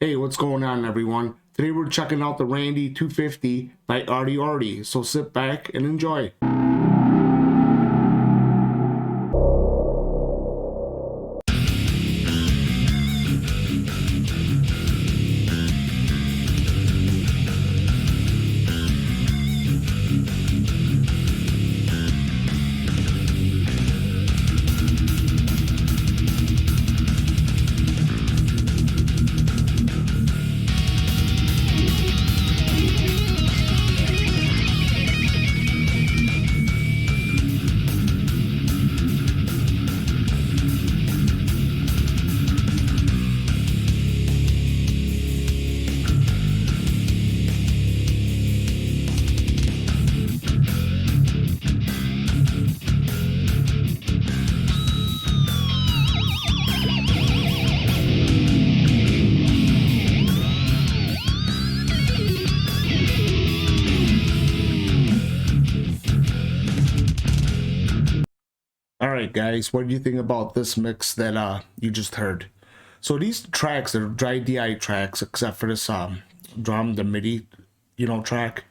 Hey, what's going on, everyone? Today we're checking out the Randy 250 by Audiority, so sit back and enjoy. Alright guys, what do you think about this mix that you just heard? So these tracks are dry DI tracks except for this drum, the MIDI, track,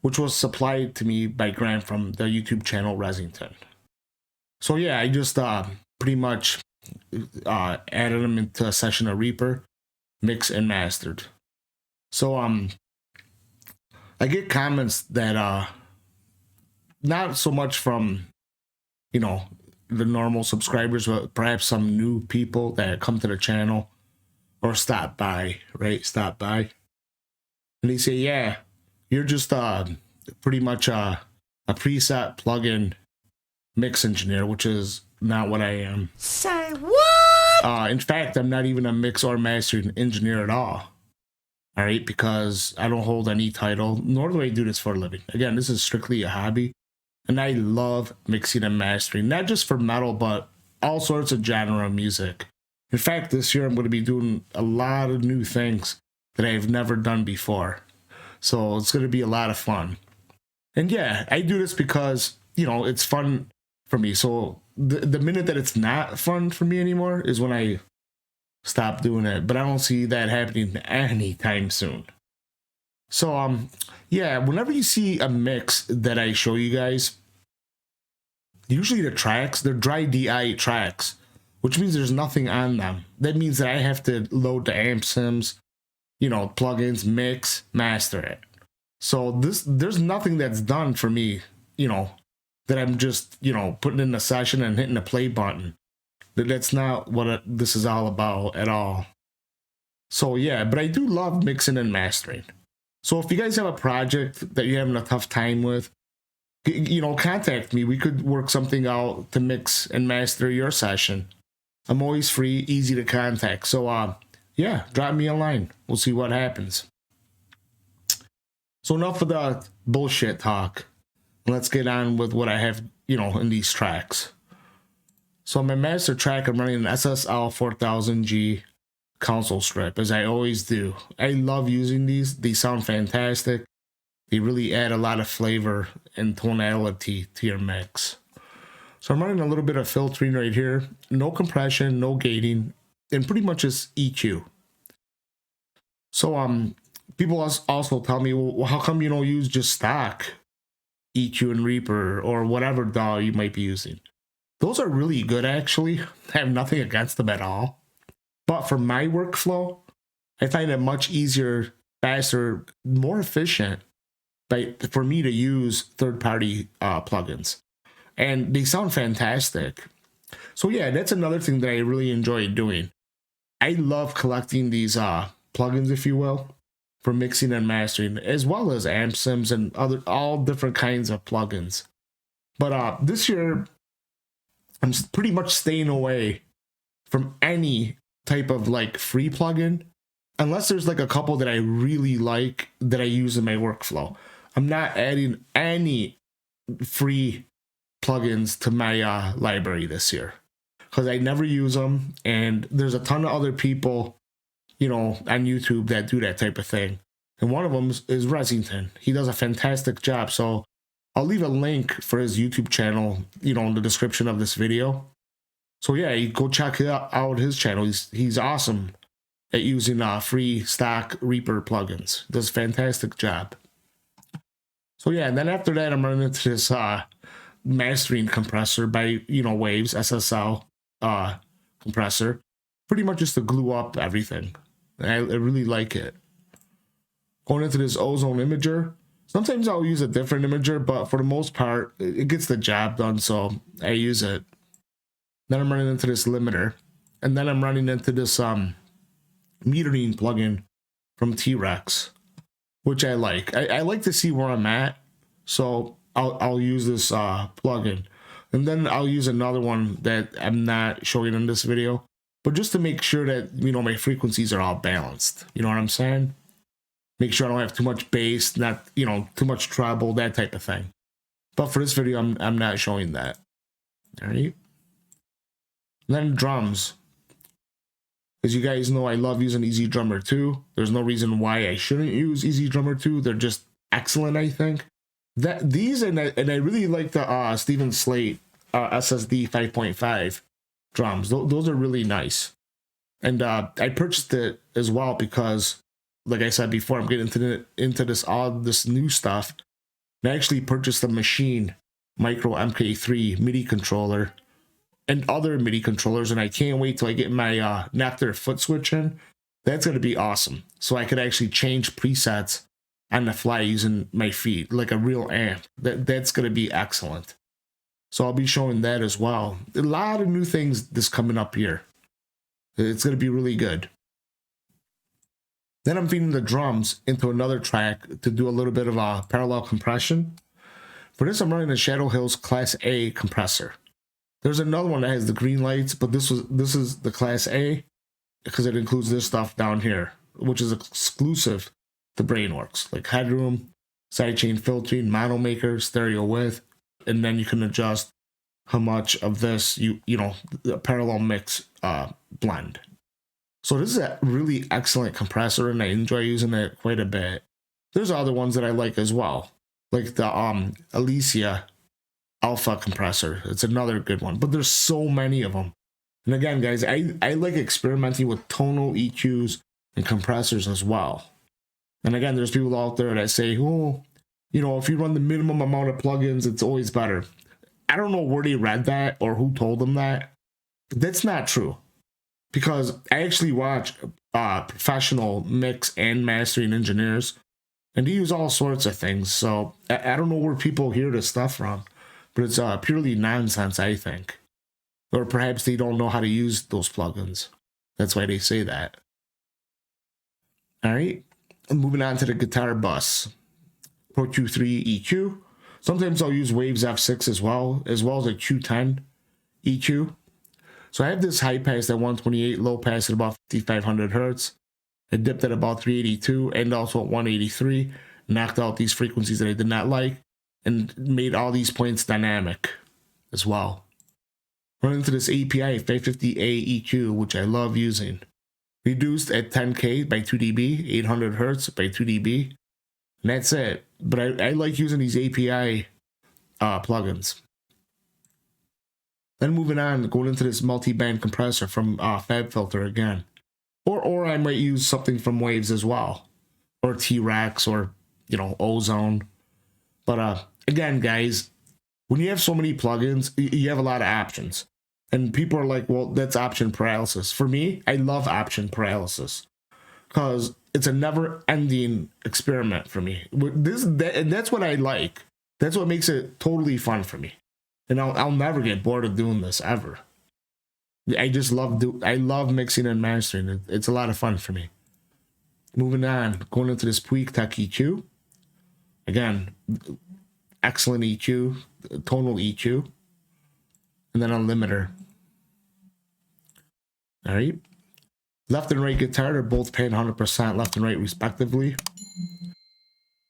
which was supplied to me by Grant from the YouTube channel Resington. So yeah, I just pretty much added them into a session of Reaper, mixed and mastered. So I get comments that not so much from the normal subscribers, but perhaps some new people that come to the channel or stop by, and they say, yeah, you're just pretty much a preset plugin mix engineer, which is not what I am. Say what? In fact, I'm not even a mix or mastering engineer at all right, because I don't hold any title, nor do I do this for a living. Again, this is strictly a hobby. And I love mixing and mastering, not just for metal, but all sorts of genre of music. In fact, this year I'm going to be doing a lot of new things that I've never done before. So it's going to be a lot of fun. And yeah, I do this because, it's fun for me. So the minute that it's not fun for me anymore is when I stop doing it. But I don't see that happening anytime soon. So, yeah, whenever you see a mix that I show you guys, usually the tracks, they're dry DI tracks, which means there's nothing on them. That means that I have to load the amp sims, plugins, mix, master it. So there's nothing that's done for me, that I'm just, putting in a session and hitting the play button. That's not what this is all about at all. So, yeah, but I do love mixing and mastering. So if you guys have a project that you're having a tough time with, contact me. We could work something out to mix and master your session. I'm always free, easy to contact. So, yeah, drop me a line. We'll see what happens. So enough of the bullshit talk. Let's get on with what I have, in these tracks. So my master track, I'm running an SSL 4000G console strip, as I always do. I love using these. They sound fantastic. They really add a lot of flavor and tonality to your mix. So I'm running a little bit of filtering right here. No compression, no gating, and pretty much just EQ. So people also tell me, well, how come you don't use just stock EQ and Reaper or whatever DAW you might be using? Those are really good, actually. I have nothing against them at all. But for my workflow, I find it much easier, faster, more efficient for me to use third-party plugins. And they sound fantastic. So yeah, that's another thing that I really enjoy doing. I love collecting these plugins, if you will, for mixing and mastering, as well as amp sims and all different kinds of plugins. But this year, I'm pretty much staying away from any type of free plugin, unless there's a couple that I really like that I use in my workflow. I'm not adding any free plugins to my library this year because I never use them, and there's a ton of other people on YouTube that do that type of thing, and one of them is Resington. He does a fantastic job. So I'll leave a link for his YouTube channel in the description of this video. So yeah, you go check out his channel. He's awesome. at using free stock Reaper plugins. Does a fantastic job. So yeah, and then after that, I'm running into this mastering compressor by Waves SSL compressor, pretty much just to glue up everything. I really like it. Going into this ozone imager. Sometimes I'll use a different imager, but for the most part, it gets the job done, so I use it. Then I'm running into this limiter, and then I'm running into this metering plugin from T-Rex, which I like. I like to see where I'm at, so I'll use this plugin, and then I'll use another one that I'm not showing in this video, but just to make sure that my frequencies are all balanced. You know what I'm saying? Make sure I don't have too much bass, not too much treble, that type of thing. But for this video, I'm not showing that. All right. Then drums. As you guys know, I love using Easy Drummer 2. There's no reason why I shouldn't use Easy Drummer 2. They're just excellent, I think. These and I really like the Steven Slate SSD 5.5 drums. Those are really nice. And I purchased it as well because, like I said before, I'm getting into this new stuff. And I actually purchased a Machine Micro MK3 MIDI controller and other MIDI controllers, and I can't wait till I get my Nectar foot switch in. That's going to be awesome. So I could actually change presets on the fly using my feet, like a real amp. That's going to be excellent. So I'll be showing that as well. A lot of new things this coming up here. It's going to be really good. Then I'm feeding the drums into another track to do a little bit of a parallel compression. For this, I'm running a Shadow Hills Class A compressor. There's another one that has the green lights, but this is the Class A because it includes this stuff down here, which is exclusive to Brainworks, like headroom, sidechain filtering, mono maker, stereo width, and then you can adjust how much of this the parallel mix blend. So this is a really excellent compressor, and I enjoy using it quite a bit. There's other ones that I like as well, like the Alicia Alpha compressor. It's another good one, but there's so many of them. And again, guys, I like experimenting with tonal EQs and compressors as well. And again, there's people out there that say, oh, if you run the minimum amount of plugins, it's always better. I don't know where they read that or who told them that, but that's not true. Because I actually watch professional mix and mastering engineers, and they use all sorts of things. So I don't know where people hear this stuff from, but it's purely nonsense, I think. Or perhaps they don't know how to use those plugins. That's why they say that. All right, moving on to the guitar bus. Pro Q3 EQ. Sometimes I'll use Waves F6 as well as a Q10 EQ. So I have this high pass at 128, low pass at about 5500 hertz. I dipped at about 382 and also at 183. Knocked out these frequencies that I did not like and made all these points dynamic as well. Run into this API 550A EQ, which I love using. Reduced at 10K by 2 dB, 800 hertz by 2 dB. And that's it. But I like using these API plugins. Then moving on, going into this multi-band compressor from FabFilter again. Or I might use something from Waves as well. Or T-Rex or, Ozone. But again, guys, when you have so many plugins, you have a lot of options. And people are like, well, that's option paralysis. For me, I love option paralysis. Because it's a never-ending experiment for me. And that's what I like. That's what makes it totally fun for me. And I'll never get bored of doing this, ever. I just love mixing and mastering. It's a lot of fun for me. Moving on, going into this Puig Tech EQ. Again, excellent EQ, tonal EQ. And then a limiter. All right. Left and right guitar, they're both paying 100% left and right respectively.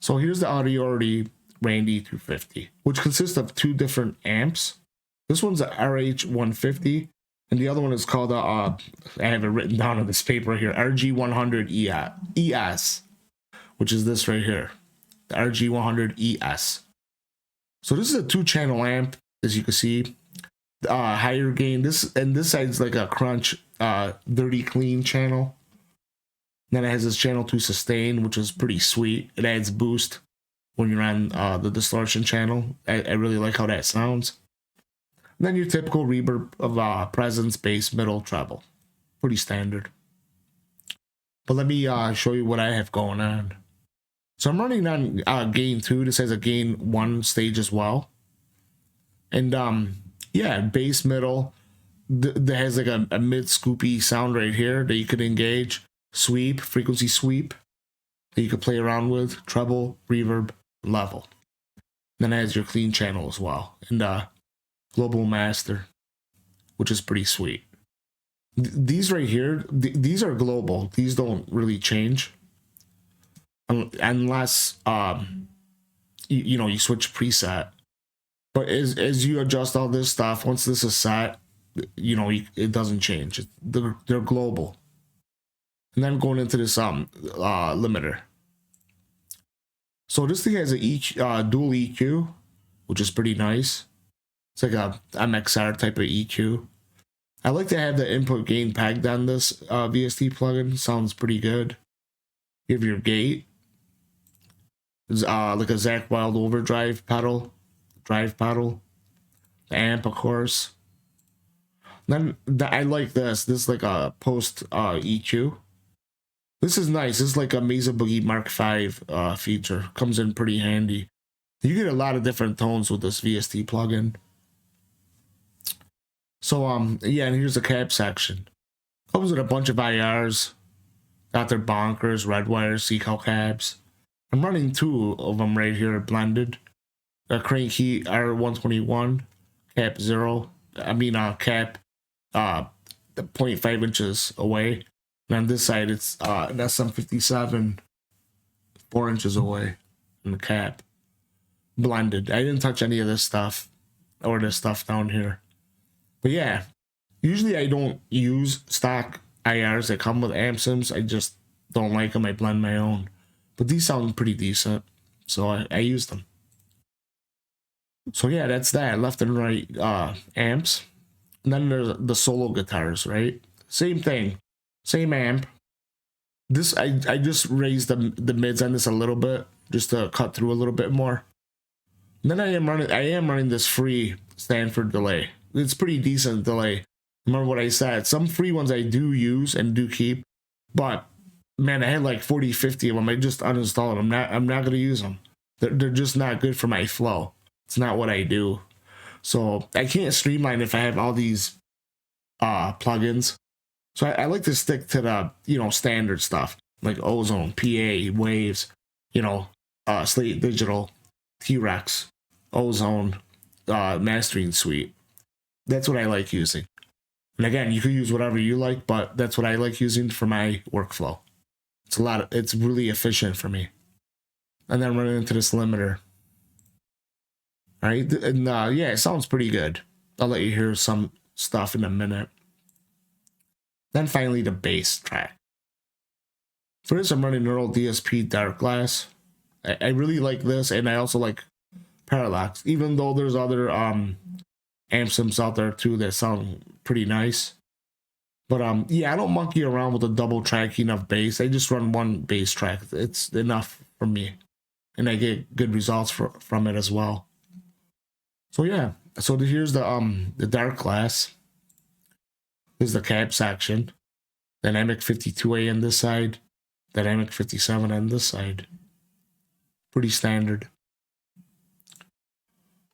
So here's the Audiority Randy 250, which consists of two different amps. This one's a RH150, and the other one is called I have it written down on this paper here, RG100 ES, which is this right here, the RG100 ES. So this is a 2-channel amp, as you can see. Higher gain. This side's like a crunch, dirty clean channel, Then it has this channel 2 sustain, which is pretty sweet. It adds boost when you're on the distortion channel. I really like how that sounds. And then your typical reverb of presence, bass, middle, treble. Pretty standard. But let me show you what I have going on. So I'm running on gain 2. This has a gain 1 stage as well. And yeah, bass, middle. That has like a mid scoopy sound right here that you could engage. Sweep, frequency sweep that you could play around with. Treble, reverb, level. Then it has your clean channel as well. And global master, which is pretty sweet. These right here, these are global. These don't really change unless you know, you switch preset. But as you adjust all this stuff, once this is set, you know, it doesn't change. They're global. And then going into this limiter. So this thing has a dual EQ, which is pretty nice. It's like a MXR type of EQ. I like to have the input gain pegged on this VST plugin. Sounds pretty good. You have your gate. It's like a Zakk Wylde overdrive pedal, drive pedal. The amp, of course. Then I like this. This is like a post EQ. This is nice. This is like a Mesa Boogie Mark V feature. Comes in pretty handy. You get a lot of different tones with this VST plugin. So yeah, and here's the cab section. Comes with a bunch of IRs. Got their bonkers, red wires, Seacal cabs. I'm running 2 of them right here blended. A Cranky R121, cap 0. I mean cap 0.5 inches away. And on this side it's an SM57 4 inches away in the cap. Blended. I didn't touch any of this stuff or this stuff down here. But yeah, usually I don't use stock IRs that come with amp sims. I just don't like them. I blend my own. But these sound pretty decent, so I use them. So yeah, that's that. Left and right amps. And then there's the solo guitars, right? Same thing. Same amp. This I just raised the mids on this a little bit, just to cut through a little bit more. And then I am running this free Stanford delay. It's pretty decent delay. Remember what I said. Some free ones I do use and do keep, but man, I had like 40, 50 of them. I just uninstalled them. I'm not gonna use them. They're just not good for my flow. It's not what I do. So I can't streamline if I have all these plugins. So I like to stick to the, you know, standard stuff like Ozone, PA, Waves, you know, Slate Digital, T-Rex, Ozone, Mastering Suite. That's what I like using. And again, you can use whatever you like, but that's what I like using for my workflow. It's really efficient for me. And then running into this limiter. All right, and yeah, it sounds pretty good. I'll let you hear some stuff in a minute. Then finally the bass track. For this, I'm running Neural DSP Dark Glass. I really like this, and I also like Parallax, even though there's other amp sims out there too that sound pretty nice. But yeah, I don't monkey around with the double tracking of bass. I just run one bass track. It's enough for me, and I get good results from it as well. So yeah, so here's the dark glass. Here's the cab section. Dynamic 52A on this side, Dynamic 57 on this side. Pretty standard.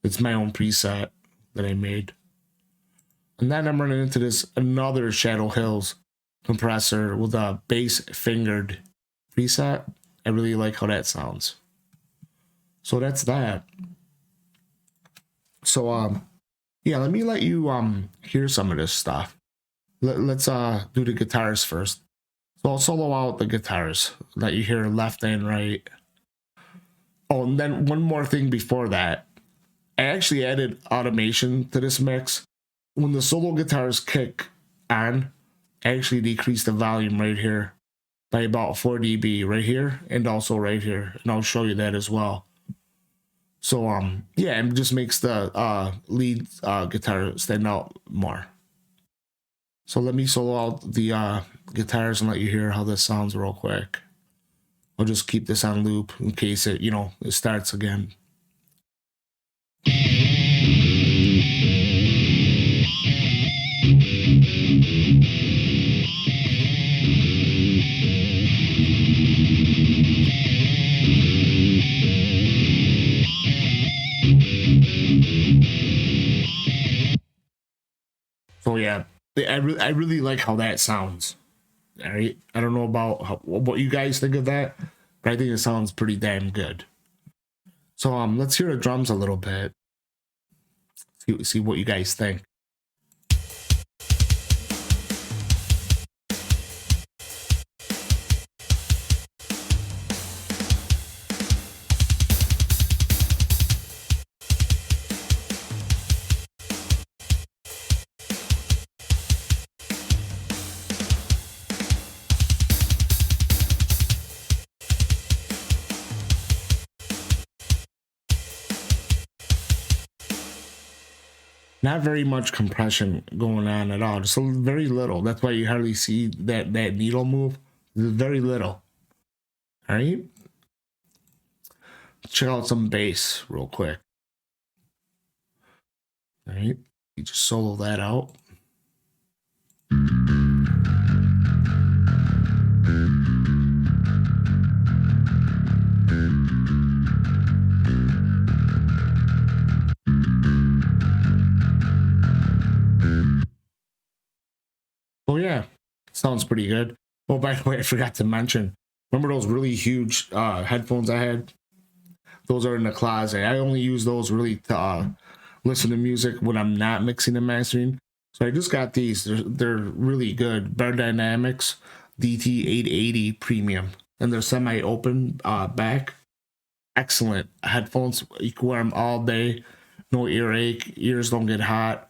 It's my own preset that I made. And then I'm running into this another Shadow Hills compressor with a bass fingered preset. I really like how that sounds. So that's that. So yeah, let me let you hear some of this stuff. Let's do the guitars first. So I'll solo out the guitars, let you hear left and right. Oh, and then one more thing before that. I actually added automation to this mix. When the solo guitars kick on, I actually decrease the volume right here by about 4 dB right here and also right here, and I'll show you that as well. So yeah, it just makes the lead guitar stand out more. So let me solo out the guitars and let you hear how this sounds real quick. I'll just keep this on loop in case it, you know, it starts again. So yeah, I really like how that sounds. All right, I don't know about what you guys think of that, but I think it sounds pretty damn good. So let's hear the drums a little bit. See what you guys think. Not very much compression going on at all, just very little. That's why you hardly see that needle move. There's very little. All right, check out some bass real quick. All right, you just solo that out. Oh yeah, sounds pretty good. Oh, by the way, I forgot to mention. Remember those really huge headphones I had? Those are in the closet. I only use those really to listen to music when I'm not mixing and mastering. So I just got these. They're really good. Bear Dynamics DT880 Premium, and they're semi-open back. Excellent headphones. You can wear them all day. No earache. Ears don't get hot.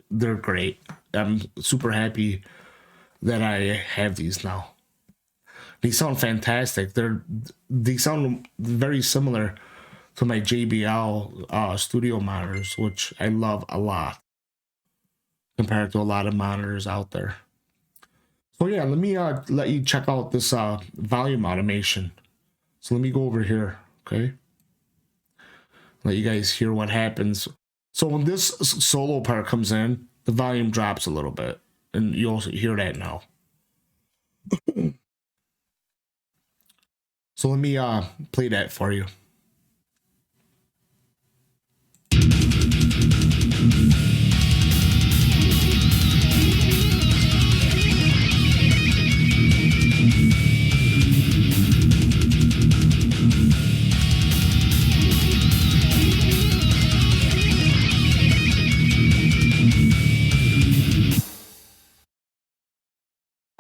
They're great. I'm super happy that I have these now. These sound fantastic. They sound very similar to my JBL studio monitors, which I love a lot compared to a lot of monitors out there. So yeah, let me let you check out this volume automation. So let me go over here, okay? Let you guys hear what happens. So when this solo part comes in, the volume drops a little bit, and you also hear that now. So let me play that for you.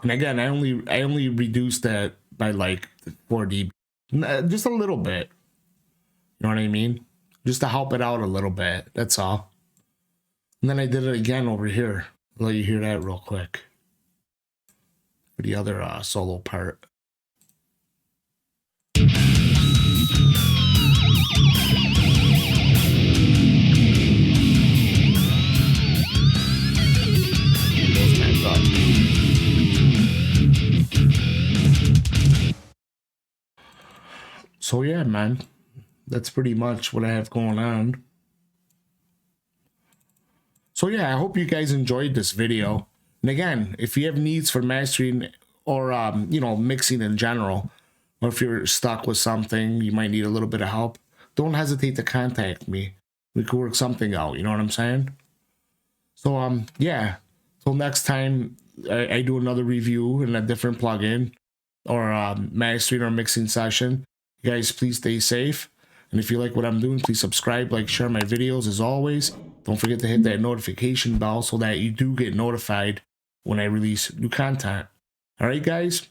And again, I only reduced that by like 4 dB, just a little bit. You know what I mean? Just to help it out a little bit. That's all. And then I did it again over here. I'll let you hear that real quick for the other solo part. So yeah, man, that's pretty much what I have going on. So yeah, I hope you guys enjoyed this video. And again, if you have needs for mastering or you know, mixing in general, or if you're stuck with something, you might need a little bit of help, don't hesitate to contact me. We could work something out, you know what I'm saying? So yeah, till next time I do another review in a different plugin or mastering or mixing session. You guys, please stay safe. And if you like what I'm doing, please subscribe, like, share my videos. As always, don't forget to hit that notification bell so that you do get notified when I release new content. All right, guys?